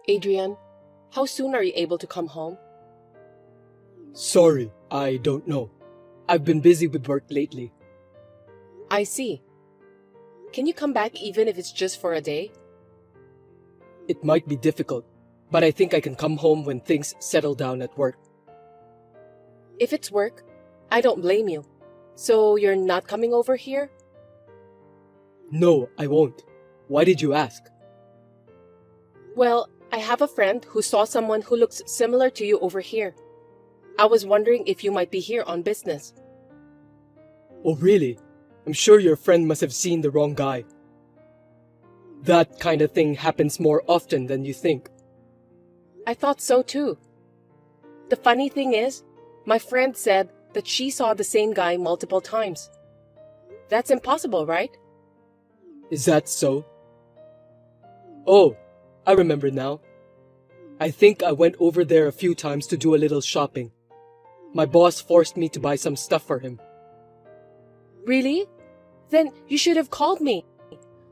Adrian, how soon are you able to come home? Sorry, I don't know. I've been busy with work lately. I see. Can you come back even if it's just for a day? It might be difficult, but I think I can come home when things settle down at work. If it's work, I don't blame you. So you're not coming over here? No, I won't. Why did you ask? Well, I have a friend who saw someone who looks similar to you over here. I was wondering if you might be here on business. Oh, really? I'm sure your friend must have seen the wrong guy. That kind of thing happens more often than you think. I thought so too. The funny thing is, my friend said that she saw the same guy multiple times. That's impossible, right? Is that so? Oh, I remember now. I think I went over there a few times to do a little shopping. My boss forced me to buy some stuff for him. Really? Then you should have called me.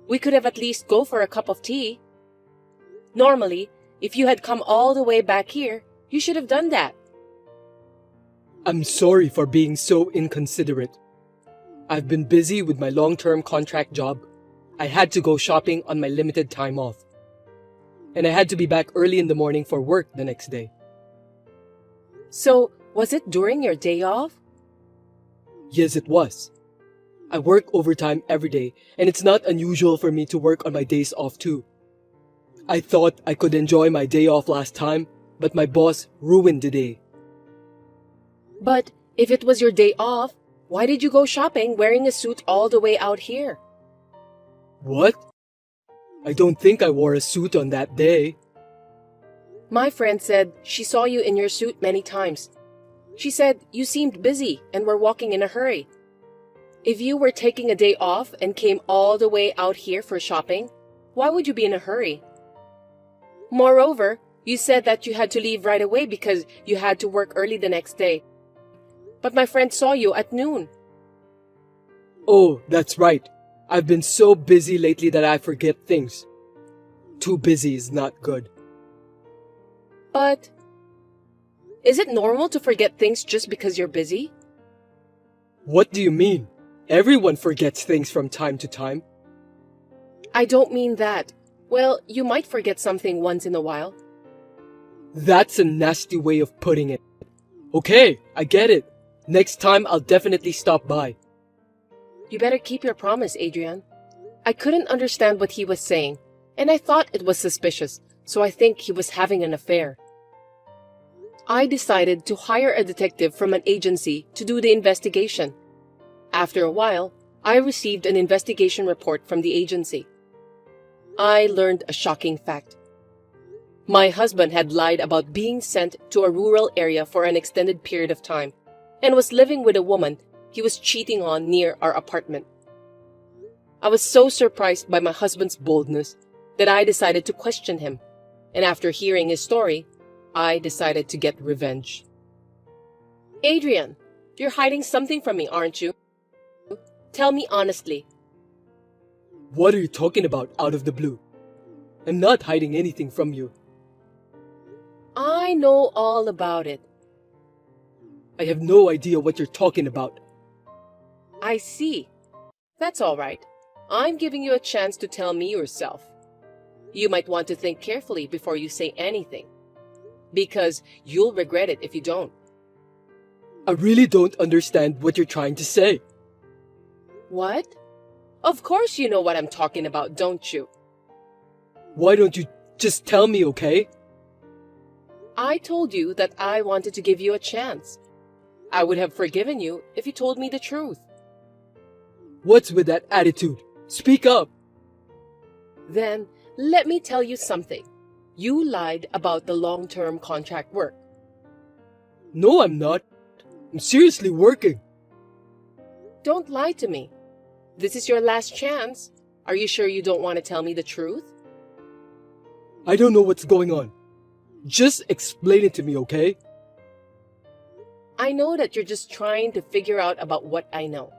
We could have at least go for a cup of tea. Normally, if you had come all the way back here, you should have done that. I'm sorry for being so inconsiderate. I've been busy with my long-term contract job. I had to go shopping on my limited time off. And I had to be back early in the morning for work the next day. So, was it during your day off? Yes, it was. I work overtime every day, and it's not unusual for me to work on my days off too. I thought I could enjoy my day off last time, but my boss ruined the day. But if it was your day off, why did you go shopping wearing a suit all the way out here? What? I don't think I wore a suit on that day. My friend said she saw you in your suit many times. She said you seemed busy and were walking in a hurry. If you were taking a day off and came all the way out here for shopping, why would you be in a hurry? Moreover, you said that you had to leave right away because you had to work early the next day. But my friend saw you at noon. Oh, that's right. I've been so busy lately that I forget things. Too busy is not good. But is it normal to forget things just because you're busy? What do you mean? Everyone forgets things from time to time. I don't mean that. Well, you might forget something once in a while. That's a nasty way of putting it. Okay, I get it. Next time I'll definitely stop by. You better keep your promise, Adrian. I couldn't understand what he was saying, and I thought it was suspicious, so I think he was having an affair. I decided to hire a detective from an agency to do the investigation. After a while, I received an investigation report from the agency. I learned a shocking fact. My husband had lied about being sent to a rural area for an extended period of time and was living with a woman he was cheating on near our apartment. I was so surprised by my husband's boldness that I decided to question him, and after hearing his story, I decided to get revenge. Adrian, you're hiding something from me, aren't you? Tell me honestly. What are you talking about out of the blue? I'm not hiding anything from you. I know all about it. I have no idea what you're talking about. I see. That's all right. I'm giving you a chance to tell me yourself. You might want to think carefully before you say anything, because you'll regret it if you don't. I really don't understand what you're trying to say. What? Of course you know what I'm talking about, don't you? Why don't you just tell me, okay? I told you that I wanted to give you a chance. I would have forgiven you if you told me the truth. What's with that attitude? Speak up. Then, let me tell you something. You lied about the long-term contract work. No, I'm not. I'm seriously working. Don't lie to me. This is your last chance. Are you sure you don't want to tell me the truth? I don't know what's going on. Just explain it to me, okay? I know that you're just trying to figure out about what I know.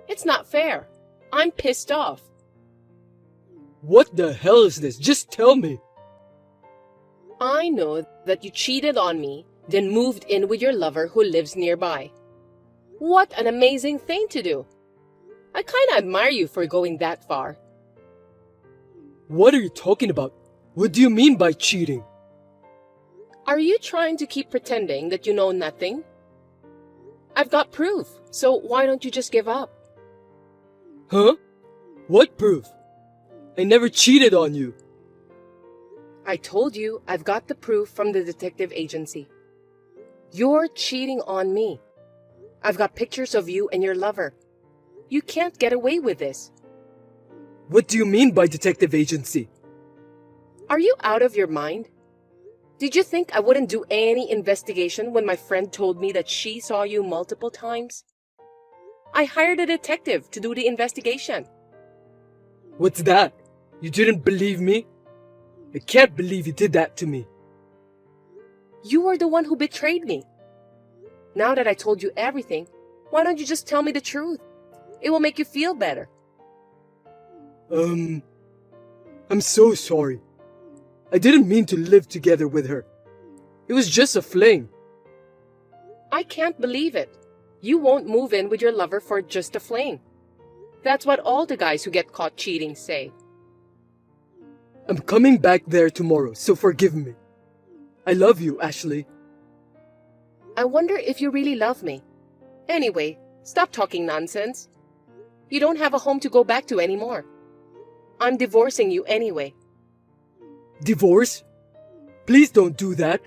It's not fair. I'm pissed off. What the hell is this? Just tell me. I know that you cheated on me, then moved in with your lover who lives nearby. What an amazing thing to do. I kinda admire you for going that far. What are you talking about? What do you mean by cheating? Are you trying to keep pretending that you know nothing? I've got proof, so why don't you just give up? Huh? What proof? I never cheated on you. I told you I've got the proof from the detective agency. You're cheating on me. I've got pictures of you and your lover. You can't get away with this. What do you mean by detective agency? Are you out of your mind? Did you think I wouldn't do any investigation when my friend told me that she saw you multiple times? I hired a detective to do the investigation. What's that? You didn't believe me? I can't believe you did that to me. You were the one who betrayed me. Now that I told you everything, why don't you just tell me the truth? It will make you feel better. I'm so sorry. I didn't mean to live together with her. It was just a fling. I can't believe it. You won't move in with your lover for just a fling. That's what all the guys who get caught cheating say. I'm coming back there tomorrow, so forgive me. I love you, Ashley. I wonder if you really love me. Anyway, stop talking nonsense. You don't have a home to go back to anymore. I'm divorcing you anyway. Divorce? Please don't do that.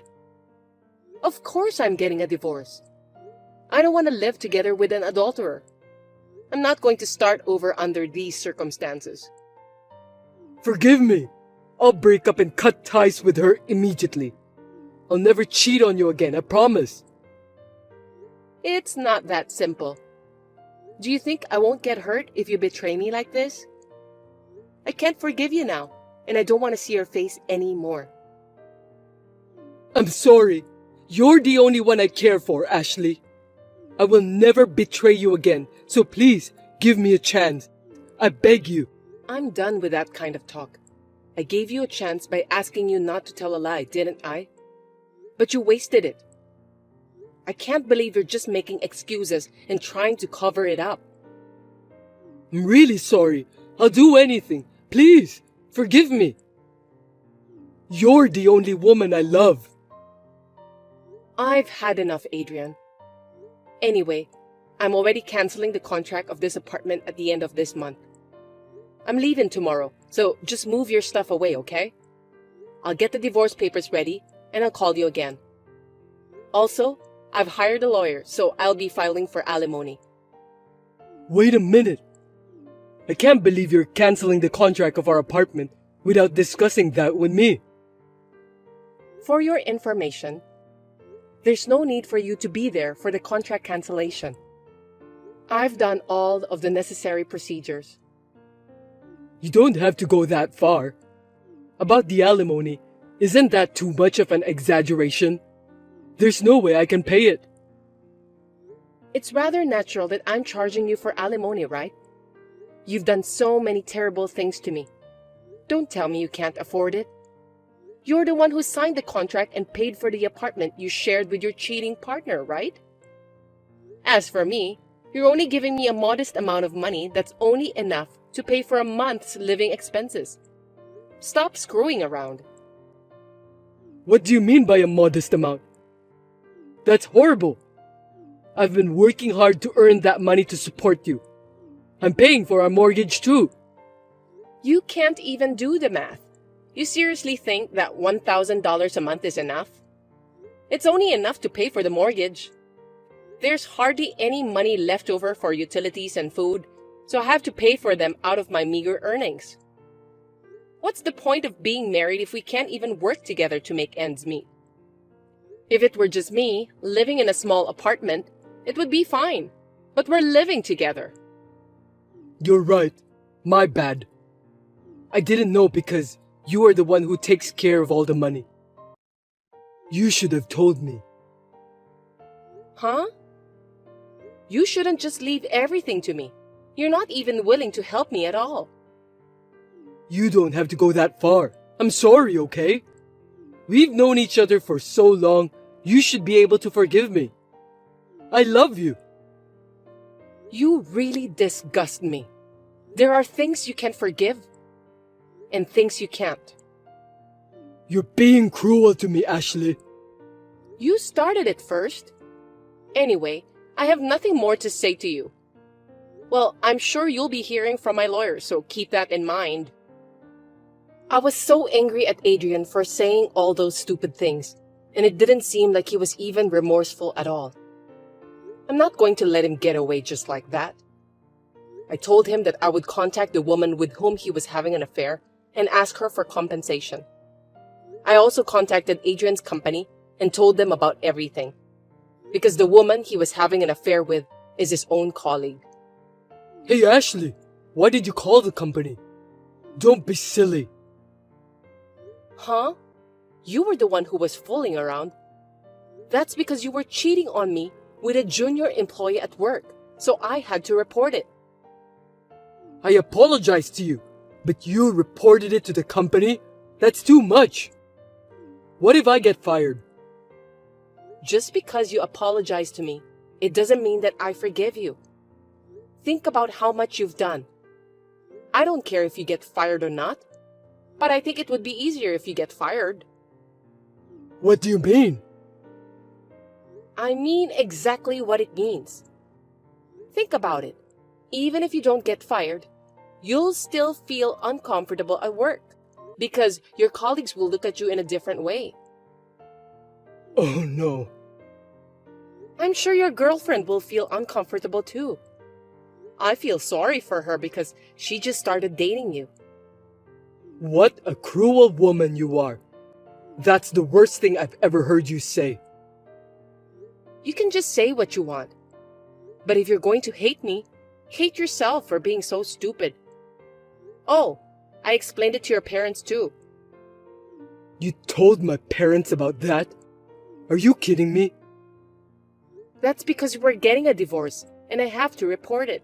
Of course I'm getting a divorce. I don't want to live together with an adulterer. I'm not going to start over under these circumstances. Forgive me. I'll break up and cut ties with her immediately. I'll never cheat on you again, I promise. It's not that simple. Do you think I won't get hurt if you betray me like this? I can't forgive you now, and I don't want to see your face anymore. I'm sorry. You're the only one I care for, Ashley. I will never betray you again, so please give me a chance. I beg you. I'm done with that kind of talk. I gave you a chance by asking you not to tell a lie, didn't I? But you wasted it. I can't believe you're just making excuses and trying to cover it up. I'm really sorry. I'll do anything. Please, forgive me. You're the only woman I love. I've had enough, Adrian. Anyway, I'm already canceling the contract of this apartment at the end of this month. I'm leaving tomorrow, so just move your stuff away, okay? I'll get the divorce papers ready, and I'll call you again. Also, I've hired a lawyer, so I'll be filing for alimony. Wait a minute. I can't believe you're canceling the contract of our apartment without discussing that with me. For your information, there's no need for you to be there for the contract cancellation. I've done all of the necessary procedures. You don't have to go that far. About the alimony, isn't that too much of an exaggeration? There's no way I can pay it. It's rather natural that I'm charging you for alimony, right? You've done so many terrible things to me. Don't tell me you can't afford it. You're the one who signed the contract and paid for the apartment you shared with your cheating partner, right? As for me, you're only giving me a modest amount of money that's only enough to pay for a month's living expenses. Stop screwing around. What do you mean by a modest amount? That's horrible. I've been working hard to earn that money to support you. I'm paying for our mortgage too. You can't even do the math. You seriously think that $1,000 a month is enough? It's only enough to pay for the mortgage. There's hardly any money left over for utilities and food, so I have to pay for them out of my meager earnings. What's the point of being married if we can't even work together to make ends meet? If it were just me, living in a small apartment, it would be fine. But we're living together. You're right. My bad. I didn't know because you are the one who takes care of all the money. You should have told me. Huh? You shouldn't just leave everything to me. You're not even willing to help me at all. You don't have to go that far. I'm sorry, okay? We've known each other for so long, you should be able to forgive me. I love you. You really disgust me. There are things you can forgive and things you can't. You're being cruel to me, Ashley. You started it first. Anyway, I have nothing more to say to you. Well, I'm sure you'll be hearing from my lawyer, so keep that in mind. I was so angry at Adrian for saying all those stupid things, and it didn't seem like he was even remorseful at all. I'm not going to let him get away just like that. I told him that I would contact the woman with whom he was having an affair and ask her for compensation. I also contacted Adrian's company and told them about everything, because the woman he was having an affair with is his own colleague. Hey, Ashley, why did you call the company? Don't be silly. Huh? You were the one who was fooling around. That's because you were cheating on me with a junior employee at work, so I had to report it. I apologize to you, but you reported it to the company? That's too much. What if I get fired? Just because you apologize to me, it doesn't mean that I forgive you. Think about how much you've done. I don't care if you get fired or not, but I think it would be easier if you get fired. What do you mean? I mean exactly what it means. Think about it. Even if you don't get fired, you'll still feel uncomfortable at work because your colleagues will look at you in a different way. Oh no. I'm sure your girlfriend will feel uncomfortable too. I feel sorry for her because she just started dating you. What a cruel woman you are. That's the worst thing I've ever heard you say. You can just say what you want. But if you're going to hate me, hate yourself for being so stupid. Oh, I explained it to your parents too. You told my parents about that? Are you kidding me? That's because we're getting a divorce and I have to report it.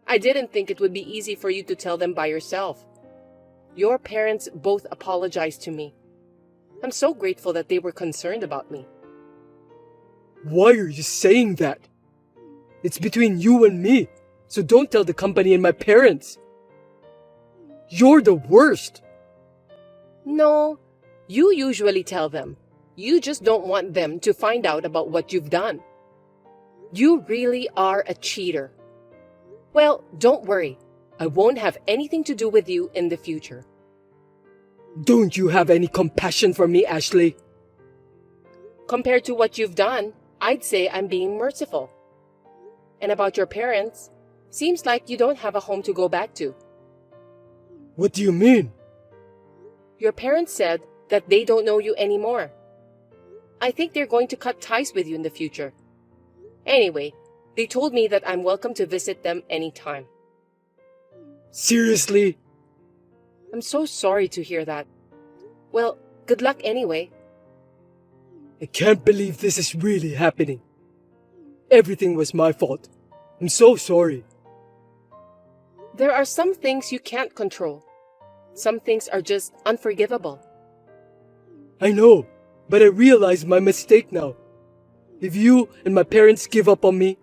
I didn't think it would be easy for you to tell them by yourself. Your parents both apologized to me. I'm so grateful that they were concerned about me. Why are you saying that? It's between you and me, so don't tell the company and my parents. You're the worst. No, you usually tell them. You just don't want them to find out about what you've done. You really are a cheater. Well, don't worry. I won't have anything to do with you in the future. Don't you have any compassion for me, Ashley? Compared to what you've done, I'd say I'm being merciful. And about your parents, seems like you don't have a home to go back to. What do you mean? Your parents said that they don't know you anymore. I think they're going to cut ties with you in the future. Anyway, they told me that I'm welcome to visit them anytime. Seriously? I'm so sorry to hear that. Well, good luck anyway. I can't believe this is really happening. Everything was my fault. I'm so sorry. There are some things you can't control. Some things are just unforgivable. I know, but I realize my mistake now. If you and my parents give up on me,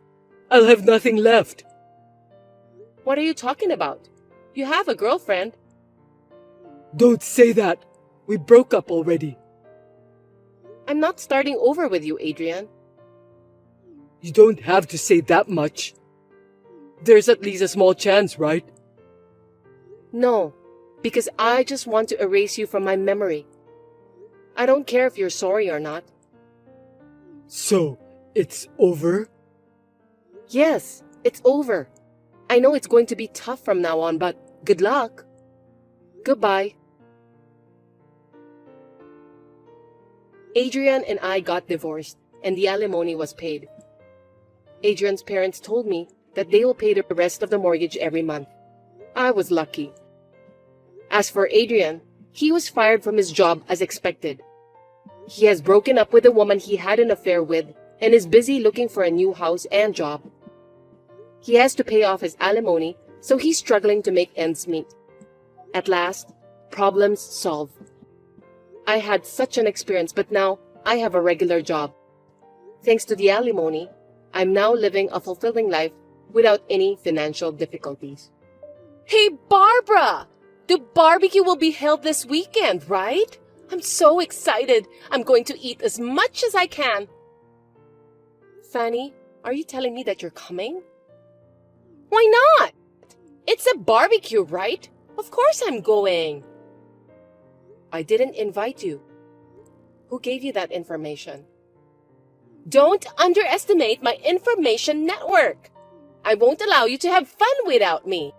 I'll have nothing left. What are you talking about? You have a girlfriend. Don't say that. We broke up already. I'm not starting over with you, Adrian. You don't have to say that much. There's at least a small chance, right? No, because I just want to erase you from my memory. I don't care if you're sorry or not. So, it's over? Yes, it's over. I know it's going to be tough from now on, but good luck. Goodbye. Adrian and I got divorced, and the alimony was paid. Adrian's parents told me that they will pay the rest of the mortgage every month. I was lucky. As for Adrian, he was fired from his job as expected. He has broken up with the woman he had an affair with and is busy looking for a new house and job. He has to pay off his alimony, so he's struggling to make ends meet. At last, problems solved. I had such an experience, but now I have a regular job. Thanks to the alimony, I'm now living a fulfilling life without any financial difficulties. Hey, Barbara! The barbecue will be held this weekend, right? I'm so excited. I'm going to eat as much as I can. Fanny, are you telling me that you're coming? Why not? It's a barbecue, right? Of course I'm going. I didn't invite you. Who gave you that information? Don't underestimate my information network. I won't allow you to have fun without me.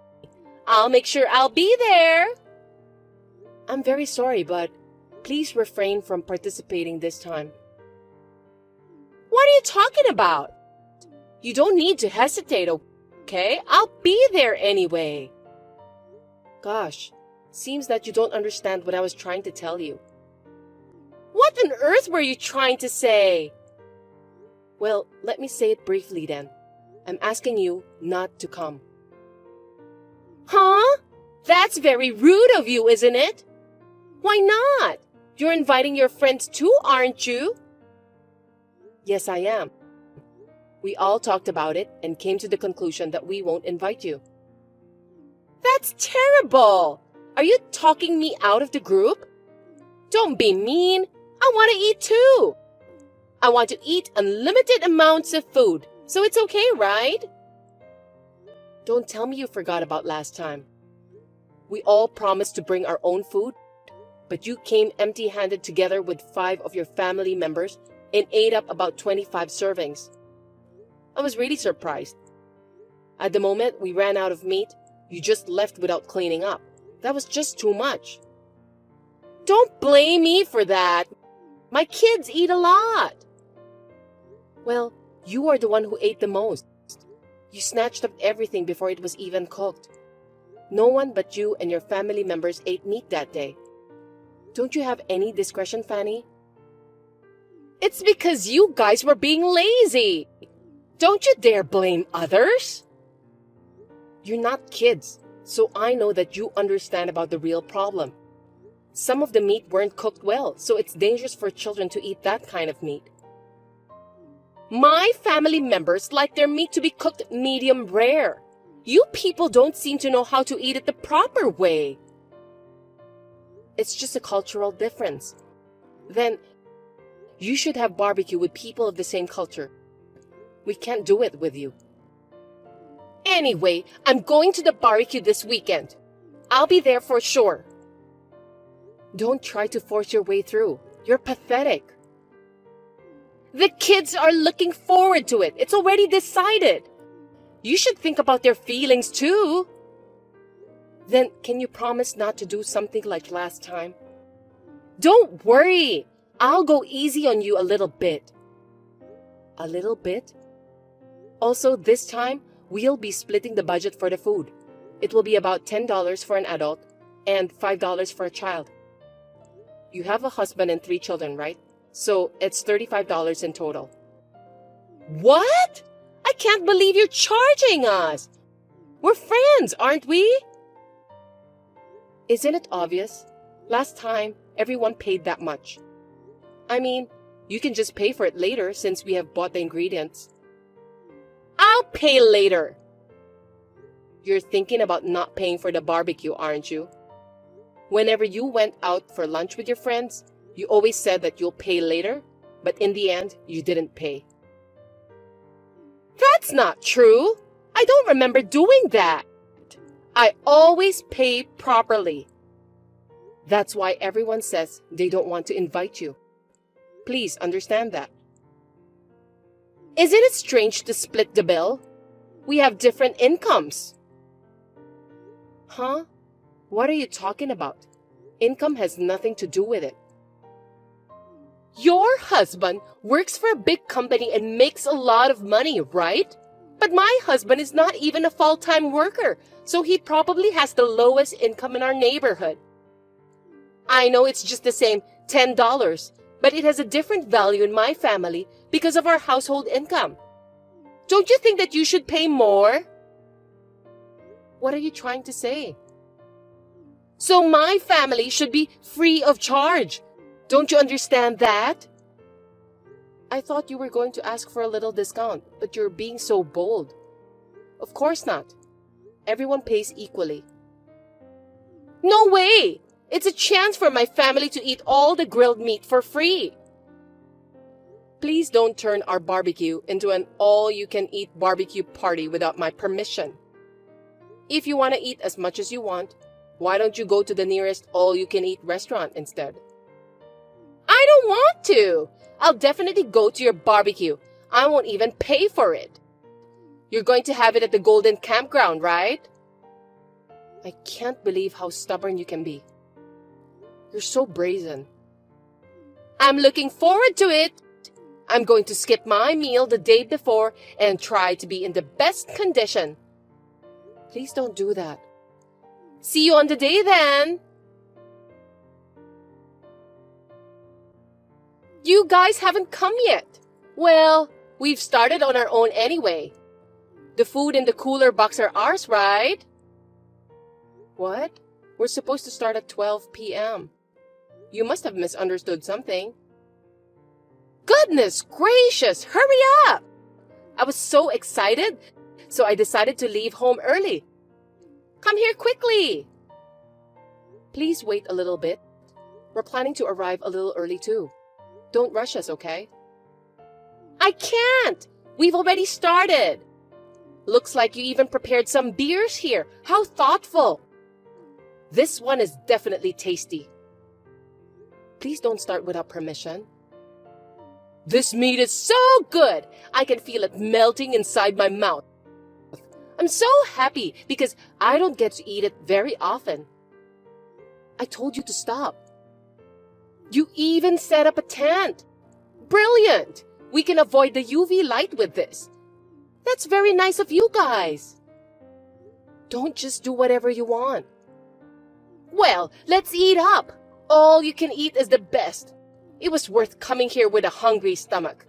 I'll make sure I'll be there. I'm very sorry, but please refrain from participating this time. What are you talking about? You don't need to hesitate, okay? I'll be there anyway. Gosh, seems that you don't understand what I was trying to tell you. What on earth were you trying to say? Well, let me say it briefly then. I'm asking you not to come. Huh? That's very rude of you, isn't it? Why not? You're inviting your friends too, aren't you? Yes, I am. We all talked about it and came to the conclusion that we won't invite you. That's terrible! Are you talking me out of the group? Don't be mean. I want to eat too. I want to eat unlimited amounts of food, so it's okay, right? Don't tell me you forgot about last time. We all promised to bring our own food, but you came empty-handed together with 5 of your family members and ate up about 25 servings. I was really surprised. At the moment we ran out of meat, you just left without cleaning up. That was just too much. Don't blame me for that. My kids eat a lot. Well, you are the one who ate the most. You snatched up everything before it was even cooked. No one but you and your family members ate meat that day. Don't you have any discretion, Fanny? It's because you guys were being lazy. Don't you dare blame others. You're not kids, so I know that you understand about the real problem. Some of the meat weren't cooked well, so it's dangerous for children to eat that kind of meat. My family members like their meat to be cooked medium rare. You people don't seem to know how to eat it the proper way. It's just a cultural difference. Then, you should have barbecue with people of the same culture. We can't do it with you. Anyway, I'm going to the barbecue this weekend. I'll be there for sure. Don't try to force your way through. You're pathetic. The kids are looking forward to it. It's already decided. You should think about their feelings too. Then, can you promise not to do something like last time? Don't worry. I'll go easy on you a little bit. A little bit? Also, this time, we'll be splitting the budget for the food. It will be about $10 for an adult and $5 for a child. You have a husband and 3 children, right? So it's $35 in total. What? I can't believe you're charging us. We're friends, aren't we? Isn't it obvious? Last time, everyone paid that much. I mean, you can just pay for it later since we have bought the ingredients. I'll pay later. You're thinking about not paying for the barbecue, aren't you? Whenever you went out for lunch with your friends, you always said that you'll pay later, but in the end, you didn't pay. That's not true. I don't remember doing that. I always pay properly. That's why everyone says they don't want to invite you. Please understand that. Isn't it strange to split the bill? We have different incomes. Huh? What are you talking about? Income has nothing to do with it. Your husband works for a big company and makes a lot of money, right? But my husband is not even a full-time worker, so he probably has the lowest income in our neighborhood. I know it's just the same $10, but it has a different value in my family because of our household income. Don't you think that you should pay more? What are you trying to say? So my family should be free of charge. Don't you understand that? I thought you were going to ask for a little discount, but you're being so bold. Of course not. Everyone pays equally. No way! It's a chance for my family to eat all the grilled meat for free. Please don't turn our barbecue into an all-you-can-eat barbecue party without my permission. If you want to eat as much as you want, why don't you go to the nearest all-you-can-eat restaurant instead? I don't want to! I'll definitely go to your barbecue. I won't even pay for it. You're going to have it at the Golden Campground, right? I can't believe how stubborn you can be. You're so brazen. I'm looking forward to it. I'm going to skip my meal the day before and try to be in the best condition. Please don't do that. See you on the day then. You guys haven't come yet. Well, we've started on our own anyway. The food in the cooler box are ours, right? What? We're supposed to start at 12 p.m. You must have misunderstood something. Goodness gracious, hurry up! I was so excited, so I decided to leave home early. Come here quickly. Please wait a little bit. We're planning to arrive a little early too. Don't rush us, okay? I can't! We've already started. Looks like you even prepared some beers here. How thoughtful. This one is definitely tasty. Please don't start without permission. This meat is so good! I can feel it melting inside my mouth. I'm so happy because I don't get to eat it very often. I told you to stop. You even set up a tent. Brilliant! We can avoid the UV light with this. That's very nice of you guys. Don't just do whatever you want. Well, let's eat up. All you can eat is the best. It was worth coming here with a hungry stomach.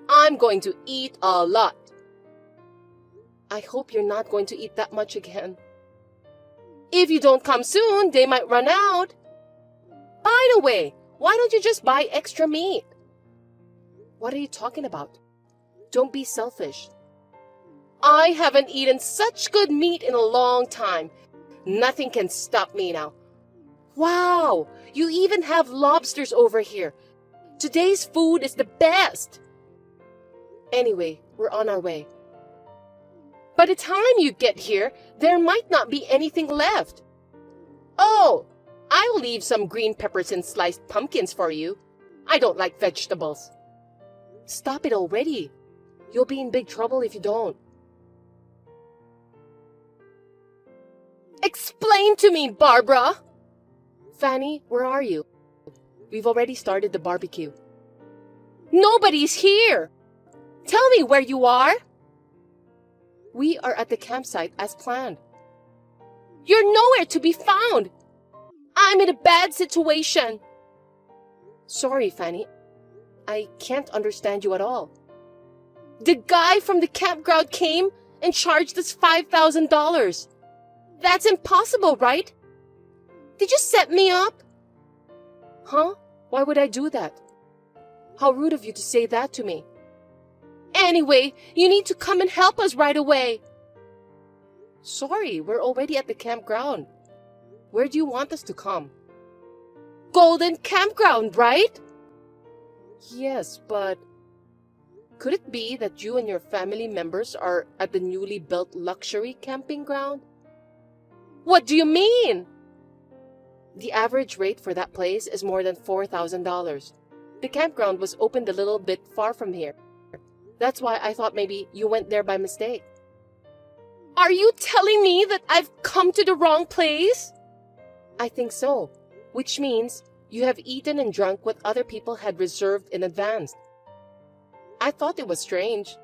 I'm going to eat a lot. I hope you're not going to eat that much again. If you don't come soon, they might run out. By the way, why don't you just buy extra meat? What are you talking about? Don't be selfish. I haven't eaten such good meat in a long time. Nothing can stop me now. Wow, you even have lobsters over here. Today's food is the best. Anyway, we're on our way. By the time you get here, there might not be anything left. Oh, I'll leave some green peppers and sliced pumpkins for you. I don't like vegetables. Stop it already. You'll be in big trouble if you don't. Explain to me, Barbara! Fanny, where are you? We've already started the barbecue. Nobody's here! Tell me where you are! We are at the campsite as planned. You're nowhere to be found! I'm in a bad situation! Sorry, Fanny. I can't understand you at all. The guy from the campground came and charged us $5,000. That's impossible, right? Did you set me up? Huh? Why would I do that? How rude of you to say that to me. Anyway, you need to come and help us right away. Sorry, we're already at the campground. Where do you want us to come? Golden Campground, right? Yes, but could it be that you and your family members are at the newly built luxury camping ground? What do you mean? The average rate for that place is more than $4,000. The campground was opened a little bit far from here. That's why I thought maybe you went there by mistake. Are you telling me that I've come to the wrong place? I think so, which means you have eaten and drunk what other people had reserved in advance. I thought it was strange.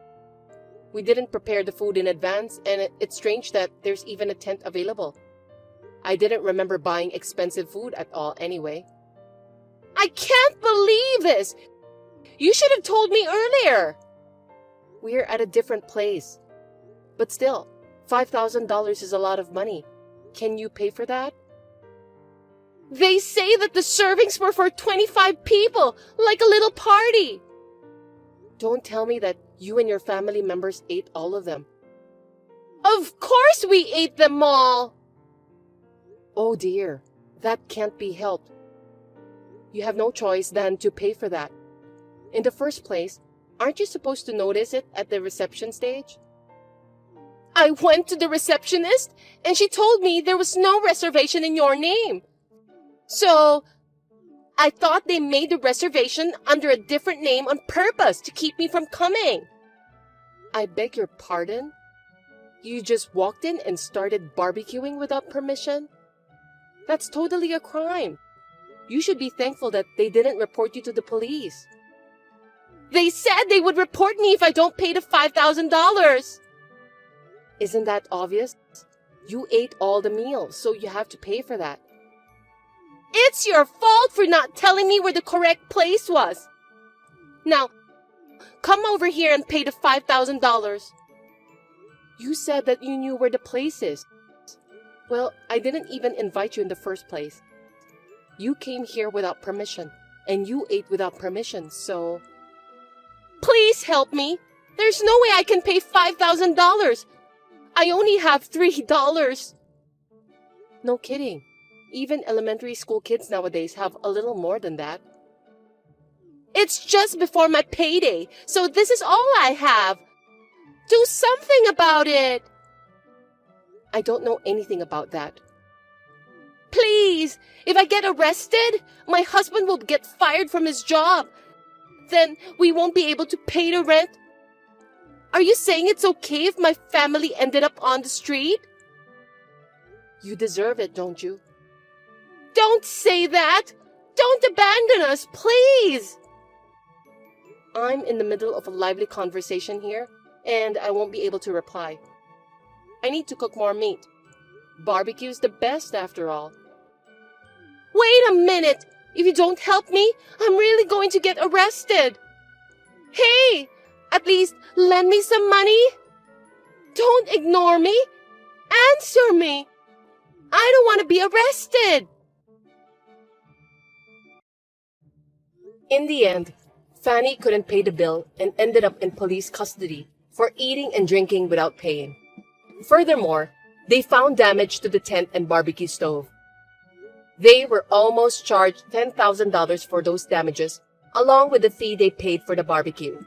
We didn't prepare the food in advance, and it's strange that there's even a tent available. I didn't remember buying expensive food at all anyway. I can't believe this! You should have told me earlier! We're at a different place. But still, $5,000 is a lot of money. Can you pay for that? They say that the servings were for 25 people, like a little party. Don't tell me that you and your family members ate all of them. Of course we ate them all! Oh dear, that can't be helped. You have no choice than to pay for that. In the first place, aren't you supposed to notice it at the reception stage? I went to the receptionist and she told me there was no reservation in your name. So, I thought they made the reservation under a different name on purpose to keep me from coming. I beg your pardon? You just walked in and started barbecuing without permission? That's totally a crime. You should be thankful that they didn't report you to the police. They said they would report me if I don't pay the $5,000. Isn't that obvious? You ate all the meals, so you have to pay for that. It's your fault for not telling me where the correct place was. Now, come over here and pay the $5,000. You said that you knew where the place is. Well, I didn't even invite you in the first place. You came here without permission, and you ate without permission, so... Please help me. There's no way I can pay $5,000. I only have $3. No kidding. Even elementary school kids nowadays have a little more than that. It's just before my payday, so this is all I have. Do something about it. I don't know anything about that. Please, if I get arrested, my husband will get fired from his job. Then we won't be able to pay the rent. Are you saying it's okay if my family ended up on the street? You deserve it, don't you? Don't say that! Don't abandon us, please! I'm in the middle of a lively conversation here, and I won't be able to reply. I need to cook more meat. Barbecue's the best, after all. Wait a minute! If you don't help me, I'm really going to get arrested. Hey! At least lend me some money. Don't ignore me. Answer me. I don't want to be arrested. In the end, Fanny couldn't pay the bill and ended up in police custody for eating and drinking without paying. Furthermore, they found damage to the tent and barbecue stove. They were almost charged $10,000 for those damages, along with the fee they paid for the barbecue.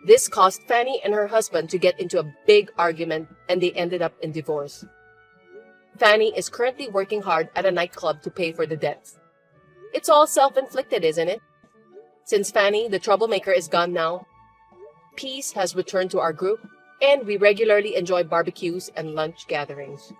This caused Fanny and her husband to get into a big argument, and they ended up in divorce. Fanny is currently working hard at a nightclub to pay for the debts. It's all self-inflicted, isn't it? Since Fanny, the troublemaker, is gone now, peace has returned to our group, and we regularly enjoy barbecues and lunch gatherings.